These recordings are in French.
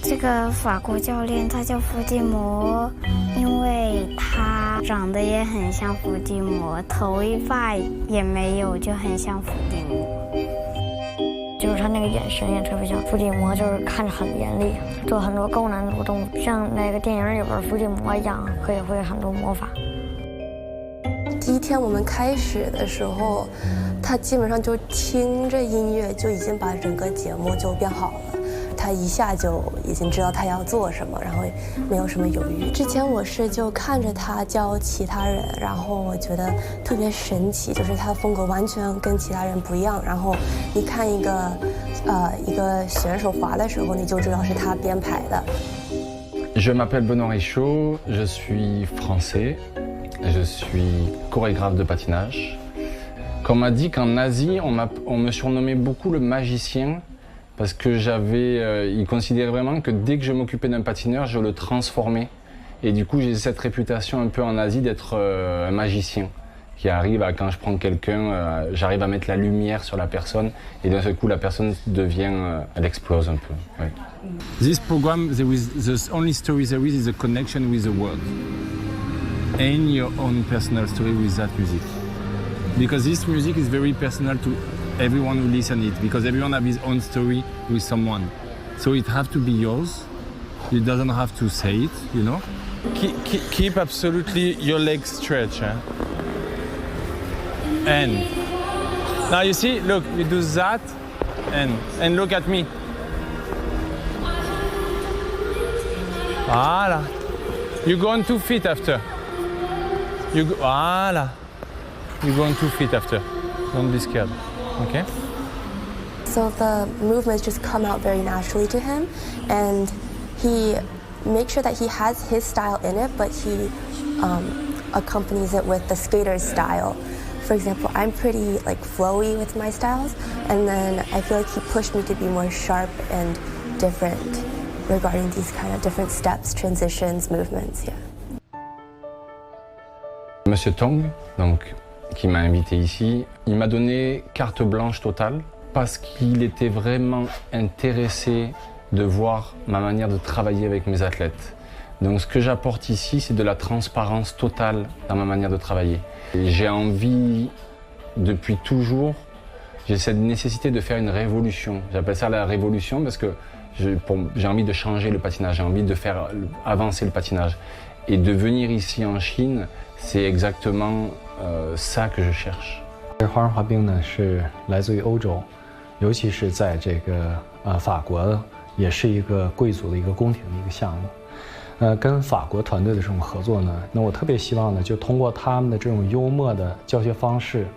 这个法国教练他叫伏地魔，因为他长得也很像伏地魔，头发也没有，就很像伏地魔。就是他那个眼神也特别像伏地魔，就是看着很严厉，做很多高难度动作，像那个电影里边伏地魔一样，可以会很多魔法。第一天我们开始的时候，他基本上就听着音乐就已经把整个节目就编好了。他一下就已经知道他要做什么，然后没有什么犹豫。之前我是就看着他教其他人，然后我觉得特别神奇，就是他的风格完全跟其他人不一样。然后你看一个选手滑的时候，你就知道是他编排的。Je m'appelle Benoît Richaud, je suis français, je suis chorégraphe de patinage. Qu'on m'a dit qu'en Asie, on me surnommait beaucoup le magicien. Parce que ils considéraient vraiment que dès que je m'occupais d'un patineur, je le transformais. Et du coup, j'ai cette réputation un peu en Asie d'être un magicien qui arrive à, quand je prends quelqu'un, j'arrive à mettre la lumière sur la personne et d'un seul coup, la personne elle explose un peu. Ouais. This program, the only story there is a connection with the world and your own personal story with that music. Because this music is very personal to everyone who listen it, because everyone have his own story with someone. So it have to be yours. You doesn't have to say it, you know. Keep absolutely your legs stretched. Hein? And now you see, look, we do that, and look at me. Voilà. You go on 2 feet after. Voilà. You go on 2 feet after. Don't be scared. Okay. So the movements just come out very naturally to him, and he makes sure that he has his style in it, but he accompanies it with the skater's style. For example, I'm pretty like flowy with my styles, and then I feel like he pushed me to be more sharp and different regarding these kind of different steps, transitions, movements. Yeah. Monsieur Tong, donc, qui m'a invité ici, il m'a donné carte blanche totale parce qu'il était vraiment intéressé de voir ma manière de travailler avec mes athlètes. Donc ce que j'apporte ici, c'est de la transparence totale dans ma manière de travailler. J'ai envie, depuis toujours, j'ai cette nécessité de faire une révolution. J'appelle ça la révolution parce que j'ai envie de changer le patinage, j'ai envie de faire avancer le patinage. Et de venir ici en Chine, c'est exactement ça que je cherche. 花样滑冰呢是来自于欧洲，尤其是在这个法国，也是一个贵族的一个宫廷的一个项目。跟法国团队的这种合作呢，那我特别希望呢，就通过他们的这种幽默的教学方式，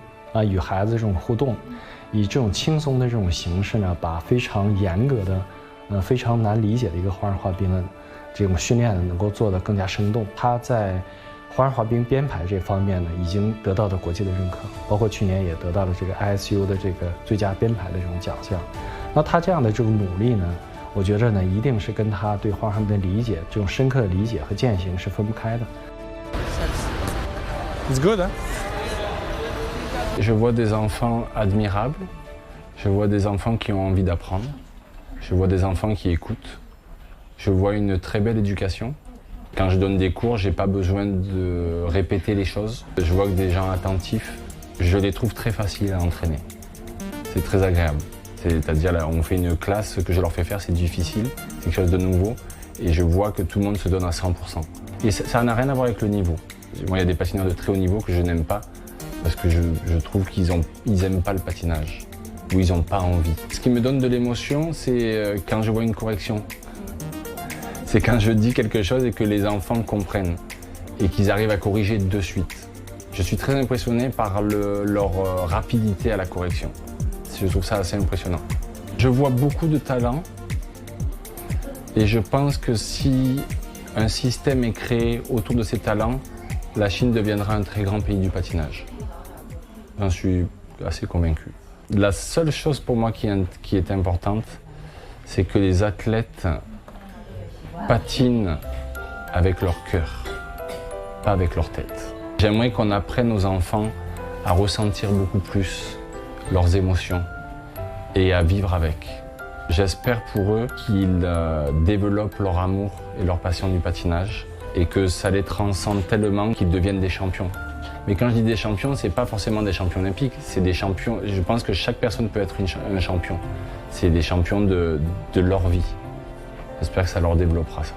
与孩子这种互动，以这种轻松的这种形式呢，把非常严格的、非常难理解的一个花样滑冰的这种训练呢，能够做得更加生动。他在花样滑冰编排这方面呢，已经得到了国际的认可，包括去年也得到了这个 ISU 的这个最佳编排的这种奖项。那他这样的这种努力呢，我觉着呢，一定是跟他对花样滑冰的理解，这种深刻的理解和践行是分不开的。It's good, hein? Je vois des enfants admirables, je vois des enfants qui ont envie d'apprendre, je vois des enfants qui écoutent, je vois une très belle éducation. Quand je donne des cours, j'ai pas besoin de répéter les choses. Je vois que des gens attentifs, je les trouve très faciles à entraîner. C'est très agréable. C'est-à-dire, là, on fait une classe, ce que je leur fais faire, c'est difficile, c'est quelque chose de nouveau, et je vois que tout le monde se donne à 100%. Et ça n'a rien à voir avec le niveau. Moi, il y a des patineurs de très haut niveau que je n'aime pas, parce que je trouve qu'ils n'aiment pas le patinage, ou ils n'ont pas envie. Ce qui me donne de l'émotion, c'est quand je vois une correction. C'est quand je dis quelque chose et que les enfants comprennent, et qu'ils arrivent à corriger de suite. Je suis très impressionné par leur rapidité à la correction. Je trouve ça assez impressionnant. Je vois beaucoup de talent et je pense que si un système est créé autour de ces talents, la Chine deviendra un très grand pays du patinage. J'en suis assez convaincu. La seule chose pour moi qui est importante, c'est que les athlètes patinent avec leur cœur, pas avec leur tête. J'aimerais qu'on apprenne aux enfants à ressentir beaucoup plus leurs émotions et à vivre avec. J'espère pour eux qu'ils développent leur amour et leur passion du patinage et que ça les transcende tellement qu'ils deviennent des champions. Mais quand je dis des champions, c'est pas forcément des champions olympiques, c'est des champions, je pense que chaque personne peut être un champion. C'est des champions de leur vie. J'espère que ça leur développera ça.